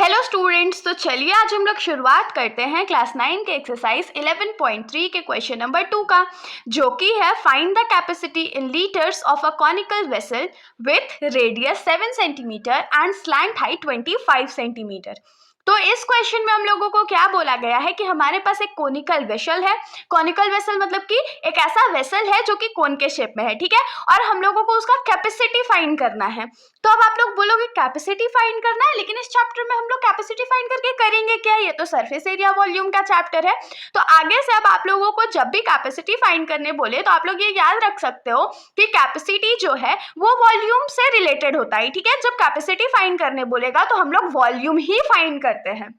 Hello students, तो चलिए आज हम लोग शुरुआत करते हैं क्लास 9 के एक्सरसाइज 11.3 के क्वेश्चन नंबर 2 का, जो कि है find the capacity in litres of a conical vessel with radius 7 centimetre and slant height 25 centimetre. तो इस क्वेश्चन में हम लोगों को क्या बोला गया है कि हमारे पास एक कोनिकल वेसल है। कोनिकल वेसल मतलब कि एक ऐसा वेसल है जो कि कोन के शेप में है, ठीक है, और हम लोगों को उसका कैपेसिटी फाइंड करना है। तो अब आप लोग बोलोगे कैपेसिटी फाइंड करना है, लेकिन इस चैप्टर में हम लोग कैपेसिटी फाइंड करके करेंगे क्या? ये तो सरफेस एरिया वॉल्यूम का चैप्टर है। तो आगे से अब आप लोगों को जब भी कैपेसिटी फाइंड करने बोले तो आप लोग ये याद रख सकते हो कि कैपेसिटी जो है वो वॉल्यूम से रिलेटेड होता है, ठीक है। जब कैपेसिटी फाइंड करने बोलेगा तो हम लोग वॉल्यूम ही फाइंड करते हैं।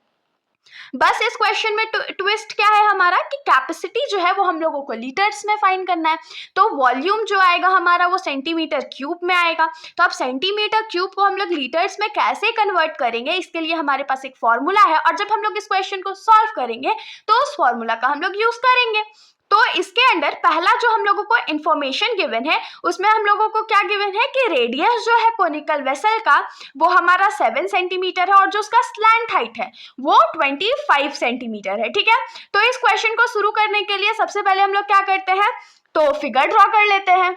बस इस क्वेश्चन में ट्विस्ट क्या है हमारा कि कैपेसिटी जो है वो हम लोगों को लीटर्स में फाइंड करना है, तो वॉल्यूम जो आएगा हमारा वो सेंटीमीटर क्यूब में आएगा। तो अब सेंटीमीटर क्यूब को हम लोग लीटर्स में कैसे कन्वर्ट करेंगे, इसके लिए हमारे पास एक फॉर्मूला है, और जब हम लोग इस क्वेश्चन को सॉल्व करेंगे तो उस फॉर्मूला का हम लोग यूज करेंगे। तो इसके अंदर पहला जो हम लोगों को इंफॉर्मेशन गिवन है उसमें हम लोगों को क्या गिवन है कि रेडियस जो है कोनिकल वेसल का वो हमारा 7 सेंटीमीटर है और जो उसका स्लैंट हाइट है वो 25 सेंटीमीटर है, ठीक है। तो इस क्वेश्चन को शुरू करने के लिए सबसे पहले हम लोग क्या करते हैं, तो फिगर ड्रॉ कर लेते हैं।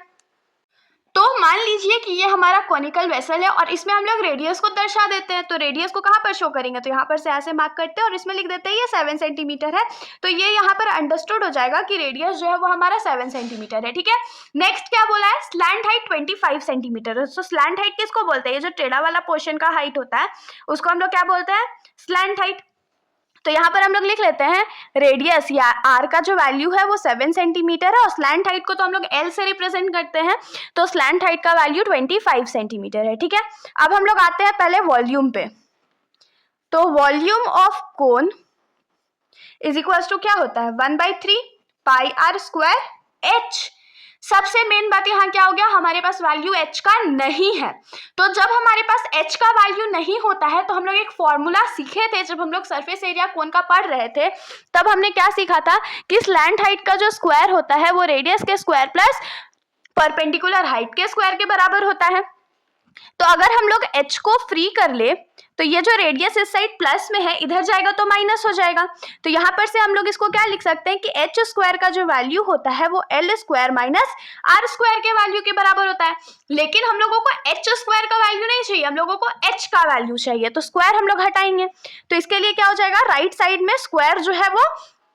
तो मान लीजिए कि ये हमारा कॉनिकल वेसल है और इसमें हम लोग रेडियस को दर्शा देते हैं। तो रेडियस को कहाँ पर शो करेंगे, तो यहाँ पर से ऐसे मार्क करते हैं और इसमें लिख देते हैं ये 7 सेंटीमीटर है। तो ये यहाँ पर अंडरस्टूड हो जाएगा कि रेडियस जो है वो हमारा 7 सेंटीमीटर है, ठीक है। नेक्स्ट क्या बोला है, स्लैंट हाइट 25 सेंटीमीटर है। तो स्लैंट हाइट किसको बोलते हैं, ये जो टेढ़ा वाला पोर्शन का हाइट होता है उसको हम लोग क्या बोलते हैं, स्लैंट हाइट। तो यहाँ पर हम लोग लिख लेते हैं रेडियस या आर का जो वैल्यू है वो 7 सेंटीमीटर है और स्लैंट हाइट को तो हम लोग एल से रिप्रेजेंट करते हैं, तो स्लैंट हाइट का वैल्यू 25 सेंटीमीटर है, ठीक है। अब हम लोग आते हैं पहले वॉल्यूम पे। तो volume of cone is equal to क्या होता है, 1/3 पाई आर स्क्वायर एच। सबसे मेन बात यहाँ क्या हो गया, हमारे पास वैल्यू h का नहीं है। तो जब हमारे पास h का वैल्यू नहीं होता है तो हम लोग एक फॉर्मूला सीखे थे जब हम लोग सरफेस एरिया कोन का पढ़ रहे थे, तब हमने क्या सीखा था कि स्लैंट हाइट का जो स्क्वायर होता है वो रेडियस के स्क्वायर प्लस परपेंडिकुलर हाइट के स्क्वायर के बराबर होता है। तो अगर हम लोग h को फ्री कर ले तो ये जो रेडियस इस साइड प्लस में है इधर जाएगा तो माइनस हो जाएगा। तो यहाँ पर से हम लोग इसको क्या लिख सकते हैं कि h स्क्वायर का जो वैल्यू होता है वो l square minus r square के वैल्यू के बराबर होता है। लेकिन हम लोगों को h स्क्वायर का वैल्यू नहीं चाहिए, हम लोगों को h का वैल्यू चाहिए, तो स्क्वायर हम लोग हटाएंगे। तो इसके लिए क्या हो जाएगा, राइट साइड में स्क्वायर जो है वो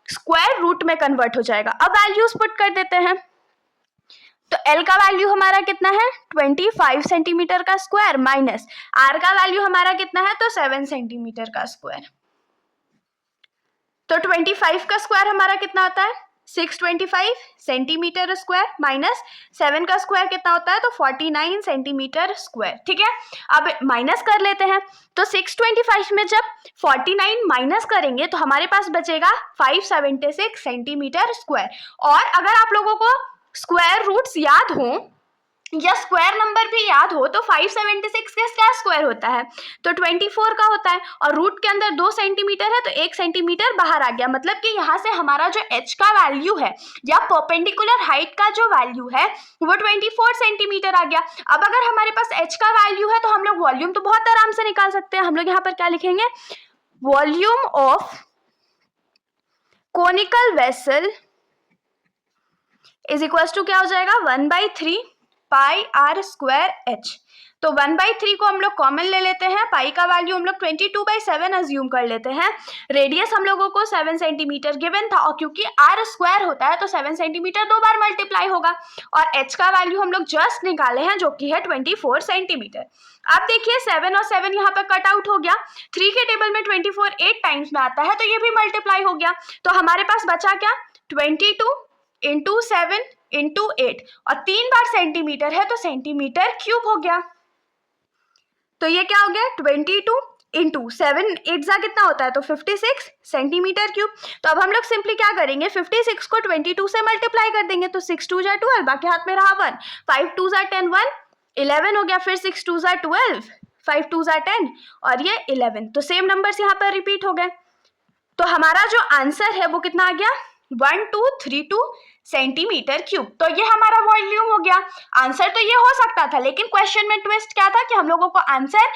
स्क्वायर रूट में कन्वर्ट हो जाएगा। अब वैल्यूज पुट कर देते हैं। तो L का वैल्यू हमारा कितना है, 25 सेंटीमीटर का स्क्वायर माइनस R का वैल्यू हमारा कितना है, तो 7 सेंटीमीटर का स्क्वायर। तो 25 का स्क्वायर हमारा कितना होता है, 625 सेंटीमीटर स्क्वायर माइनस 7 का स्क्वायर कितना होता है, तो 49 सेंटीमीटर स्क्वायर, ठीक है। अब माइनस कर लेते हैं। तो 625 में जब 49 माइनस करेंगे तो हमारे पास बचेगा 576 सेंटीमीटर स्क्वायर। और अगर आप लोगों को स्क्वायर रूट्स याद हो या स्क्वायर नंबर भी याद हो तो 576 का क्या स्क्वायर होता है, तो 24 का होता है, और रूट के अंदर 2 सेंटीमीटर है तो 1 सेंटीमीटर बाहर आ गया। मतलब कि यहाँ से हमारा जो h का वैल्यू है या परपेंडिकुलर हाइट का जो वैल्यू है वो 24 सेंटीमीटर आ गया। अब अगर हमारे पास h का वैल्यू है तो हम लोग वॉल्यूम तो बहुत आराम से निकाल सकते हैं। हम लोग यहाँ पर क्या लिखेंगे, volume of conical vessel is equal to क्या हो जाएगा, 1/3 पाई आर स्क्वायर एच। तो 1/3 को हम लोग कॉमन ले लेते हैं, पाई का वैल्यू हम लोग 22/7 अज्यूम कर लेते हैं। रेडियस हम लोगों को 7 सेंटीमीटर गिवन था और क्योंकि आर स्क्वायर होता है तो 7 सेंटीमीटर 2 बार मल्टीप्लाई होगा, और एच का वैल्यू हम लोग जस्ट निकाले हैं जो कि है 24 सेंटीमीटर। अब देखिए 7 और 7 यहाँ पर कट आउट हो गया, 3 के टेबल में 24 8 टाइम्स में आता है तो ये भी मल्टीप्लाई हो गया। तो हमारे पास बचा क्या, 22 इंटू 7 इंटू 8 और 3 बार सेंटीमीटर है तो सेंटीमीटर क्यूब हो गया। तो ये क्या हो गया, 22 इंटू 7 8 जा कितना होता है, तो 56 सेंटीमीटर क्यूब। तो अब हम लोग सिंपली क्या करेंगे, 56 को 22 से मल्टीप्लाई कर देंगे, तो 6 2 जा 12, बाकी हाथ में रहा 1, 5 2 जा 10, 1 11 हो गया, फिर 6 2 जा 12, 5 2 जा 10 और ये 11। तो सेम नंबर्स यहाँ पर रिपीट हो गए। तो हमारा जो आंसर है वो कितना आ गया, 1232 सेंटीमीटर क्यूब। तो ये हमारा वॉल्यूम हो गया। आंसर तो ये हो सकता था, लेकिन क्वेश्चन में ट्विस्ट क्या था कि हम लोगों को आंसर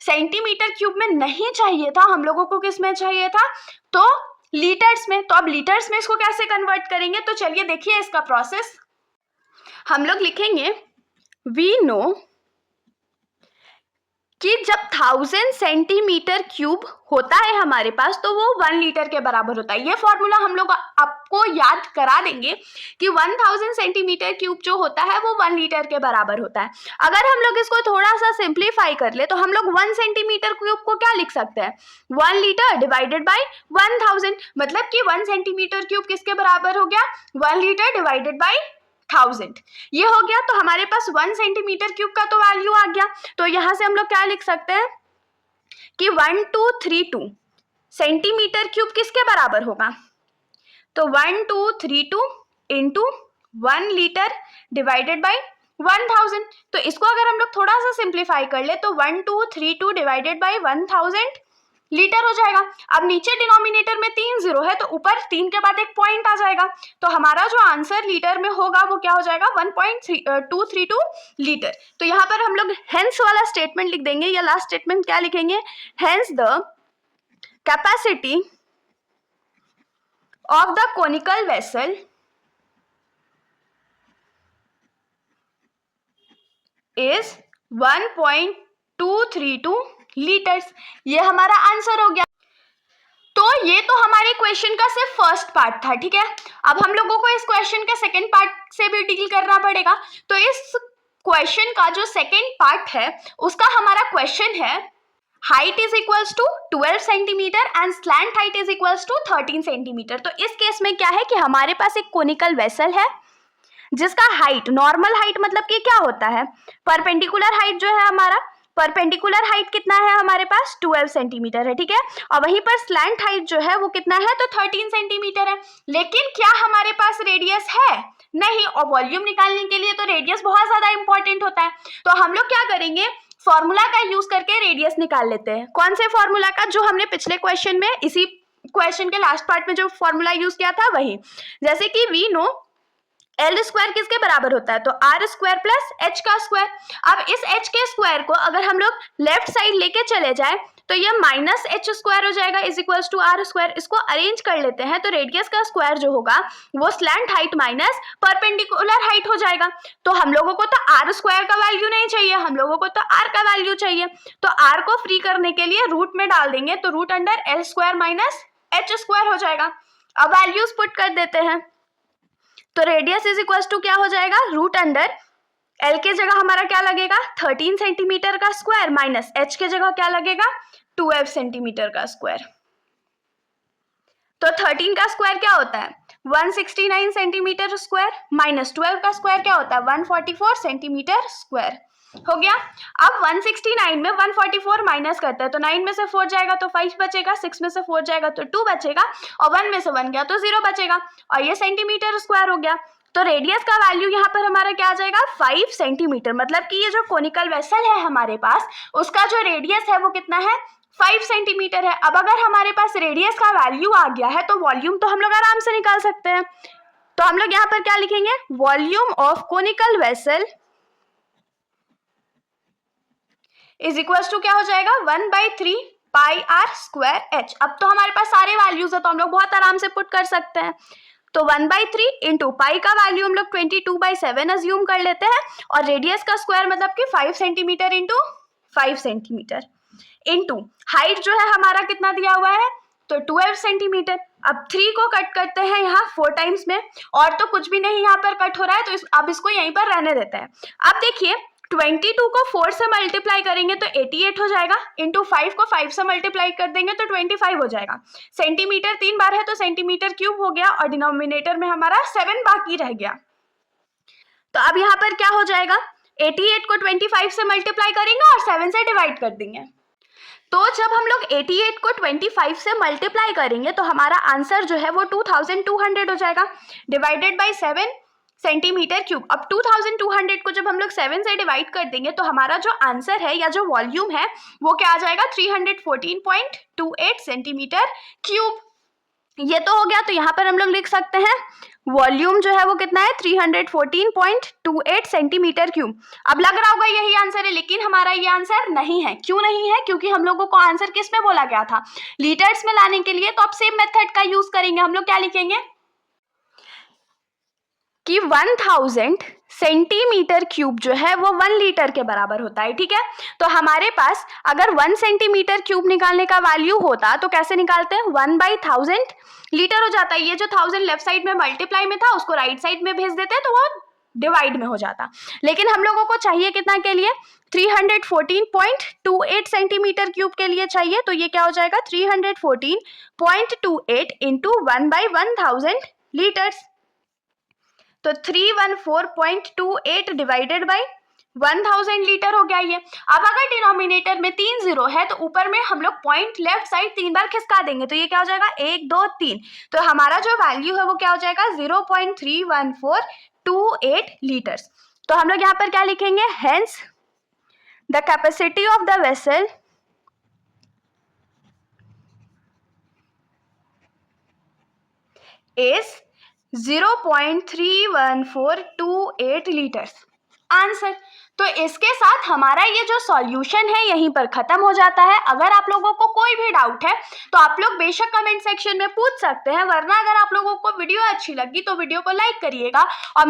सेंटीमीटर क्यूब में नहीं चाहिए था, हम लोगों को किस में चाहिए था, तो लीटर्स में। तो अब लीटर्स में इसको कैसे कन्वर्ट करेंगे, तो चलिए देखिए इसका प्रोसेस। हम लोग लिखेंगे वी नो कि जब 1000 सेंटीमीटर क्यूब होता है हमारे पास तो वो 1 लीटर के बराबर होता है। ये फॉर्मूला हम लोग आपको याद करा देंगे कि 1000 सेंटीमीटर क्यूब जो होता है वो 1 लीटर के बराबर होता है। अगर हम लोग इसको थोड़ा सा सिंप्लीफाई कर ले तो हम लोग 1 सेंटीमीटर क्यूब को क्या लिख सकते हैं, 1 लीटर डिवाइडेड बाई 1000, मतलब कि 1 सेंटीमीटर क्यूब किसके बराबर हो गया, 1 लीटर डिवाइडेड बाई 1000। ये हो गया, तो हमारे पास 1 सेंटीमीटर क्यूब का तो वैल्यू आ गया। तो यहां से हम लोग क्या लिख सकते हैं कि 1232 सेंटीमीटर क्यूब किसके बराबर होगा, तो 1232 इंटू 1 लीटर डिवाइडेड बाई 1000। तो इसको अगर हम लोग थोड़ा सा सिंप्लीफाई कर ले तो 1232 डिवाइडेड बाई 1000 लीटर हो जाएगा। अब नीचे डिनोमिनेटर में 3 जीरो है तो ऊपर 3 के बाद एक पॉइंट आ जाएगा, तो हमारा जो आंसर लीटर में होगा वो क्या हो जाएगा, 1.232 लीटर। तो यहाँ पर हम लोग हेंस वाला स्टेटमेंट लिख देंगे, या लास्ट स्टेटमेंट क्या लिखेंगे, hence the capacity of the conical vessel is 1.232 litres. ये हमारा आंसर हो गया। तो ये तो हमारे क्वेश्चन का सिर्फ फर्स्ट पार्ट था, ठीक है। अब हम लोगों को इस क्वेश्चन के सेकंड पार्ट से भी डील करना पड़ेगा। तो इस क्वेश्चन का जो सेकंड पार्ट है उसका हमारा क्वेश्चन है height is equals to 12 centimetre and slant height is equals to 13 centimetre. तो इस केस में क्या है कि हमारे पास एक कोनिकल वेसल है जिसका हाइट, नॉर्मल हाइट मतलब कि क्या होता है, परपेंडिकुलर हाइट जो है हमारा, परपेंडिकुलर हाइट कितना है हमारे पास, 12 सेंटीमीटर है, ठीक है। और वहीं पर स्लैंट हाइट जो है वो कितना है, तो 13 सेंटीमीटर है। लेकिन क्या हमारे पास रेडियस है, नहीं। और वॉल्यूम निकालने के लिए तो रेडियस बहुत ज्यादा इंपॉर्टेंट होता है। तो हम लोग क्या करेंगे, फॉर्मूला का यूज करके रेडियस निकाल लेते हैं। कौन से फॉर्मूला का, जो हमने पिछले क्वेश्चन में, इसी क्वेश्चन के लास्ट पार्ट में जो फॉर्मूला यूज किया था वही। जैसे कि वी नो एल स्क्वायर किसके बराबर होता है, तो आर स्क्वायर प्लस एच का स्क्वायर। अब इस एच के स्क्वायर को अगर हम लोग लेफ्ट साइड लेके चले जाए तो ये माइनस एच स्क्वायर हो जाएगा is equals to r square. इसको अरेंज कर लेते हैं तो रेडियस का स्क्वायर जो होगा वो slant height minus perpendicular height हो जाएगा। तो हम लोगों को तो आर स्क्वायर का वैल्यू नहीं चाहिए, हम लोगों को तो आर का वैल्यू चाहिए। तो आर को फ्री करने के लिए रूट में डाल देंगे, तो root under l square minus h square हो जाएगा। अब वैल्यूज पुट कर देते हैं, तो रेडियस इज इक्वल्स टू क्या हो जाएगा, रूट अंडर एल के जगह हमारा क्या लगेगा, 13 सेंटीमीटर का स्क्वायर माइनस एच के जगह क्या लगेगा, 12 सेंटीमीटर का स्क्वायर। तो 13 का स्क्वायर क्या होता है, 169 सेंटीमीटर स्क्वायर माइनस 12 का स्क्वायर क्या होता है, 144 सेंटीमीटर स्क्वायर हो गया। अब 169 में 144 माइनस करते हैं तो 9 में से 4 जाएगा तो 5 बचेगा, 6 में से 4 जाएगा तो 2 बचेगा, और 1 में से 1 गया तो 0 बचेगा, और ये सेंटीमीटर स्क्वायर हो गया। तो रेडियस का वैल्यू यहाँ पर हमारा क्या आ जाएगा, 5 सेंटीमीटर। मतलब कि ये जो कोनिकल वेसल है हमारे पास उसका जो रेडियस है वो कितना है, 5 सेंटीमीटर है। अब अगर हमारे पास रेडियस का वैल्यू आ गया है तो वॉल्यूम तो हम लोग आराम से निकाल सकते हैं। तो हम लोग यहाँ पर क्या लिखेंगे, volume of conical vessel is equals to क्या हो जाएगा, 1/3 पाई आर स्क्वायर एच। अब तो हमारे पास सारे वैल्यूज है तो हम लोग बहुत आराम से पुट कर सकते हैं। तो 1/3 इंटू पाई का वैल्यू हम लोग 22/7 अज्यूम कर लेते हैं, और रेडियस का स्क्वायर मतलब कि 5 centimetre into 5 centimetre into height जो है हमारा कितना दिया हुआ है, तो 12 सेंटीमीटर। अब 3 को कट करते हैं यहाँ 4 टाइम्स में, और तो कुछ भी नहीं यहाँ पर कट हो रहा है, तो अब इसको यहीं पर रहने देते हैं। अब देखिए 22 को 4 से मल्टीप्लाई करेंगे तो 88 हो जाएगा, इंटू 5 को 5 से मल्टीप्लाई कर देंगे तो 25 हो जाएगा। सेंटीमीटर 3 बार है तो सेंटीमीटर क्यूब हो गया, और डिनोमिनेटर में हमारा 7 बाकी रह गया। तो अब यहाँ पर क्या हो जाएगा, 88 को 25 से मल्टीप्लाई करेंगे और 7 से डिवाइड कर देंगे। तो जब हम लोग 88 को 25 से मल्टीप्लाई करेंगे तो हमारा आंसर जो है वो 2200 हो जाएगा, डिवाइडेड बाई 7 सेंटीमीटर क्यूब। अब 2200 को जब हम लोग 7 से डिवाइड कर देंगे तो हमारा जो आंसर है या जो वॉल्यूम है वो क्या आ जाएगा, 314.28 सेंटीमीटर क्यूब। ये तो हो गया, तो यहाँ पर हम लोग लिख सकते हैं वॉल्यूम जो है वो कितना है 314.28 सेंटीमीटर क्यूब। अब लग रहा होगा यही आंसर है, लेकिन हमारा ये आंसर नहीं है। क्यों नहीं है? क्योंकि हम लोगों को आंसर किस में बोला गया था, लीटर्स में लाने के लिए। तो अब सेम मेथड का यूज करेंगे। हम लोग क्या लिखेंगे कि 1000 सेंटीमीटर क्यूब जो है वो 1 लीटर के बराबर होता है। ठीक है, तो हमारे पास अगर 1 सेंटीमीटर क्यूब निकालने का वैल्यू होता तो कैसे निकालते हैं, 1/1000 लीटर हो जाता है। ये जो 1000 लेफ्ट साइड में मल्टीप्लाई में था उसको राइट साइड में भेज देते तो वो डिवाइड में हो जाता। लेकिन हम लोगों को चाहिए कितना के लिए, 314.28 सेंटीमीटर क्यूब के लिए चाहिए। तो ये क्या हो जाएगा 314.28 इंटू 1/1000 लीटर्स। तो 314.28 डिवाइडेड बाई 1000 लीटर हो गया ये। अब अगर डिनोमिनेटर में 3 जीरो है तो ऊपर में हम लोग पॉइंट लेफ्ट साइड 3 बार खिसका देंगे। तो ये क्या हो जाएगा 1 2 3। तो हमारा जो वैल्यू है वो क्या हो जाएगा 0.31428 लीटर्स। तो हम लोग यहाँ पर क्या लिखेंगे, hence the capacity of the vessel is 0.31428 litres answer. तो इसके साथ हमारा ये जो सॉल्यूशन है यहीं पर खत्म हो जाता है। अगर आप लोगों को कोई भी डाउट है तो आप लोग बेशक कमेंट सेक्शन में पूछ सकते हैं, वरना अगर आप लोगों को वीडियो अच्छी लगी तो वीडियो को लाइक करिएगा और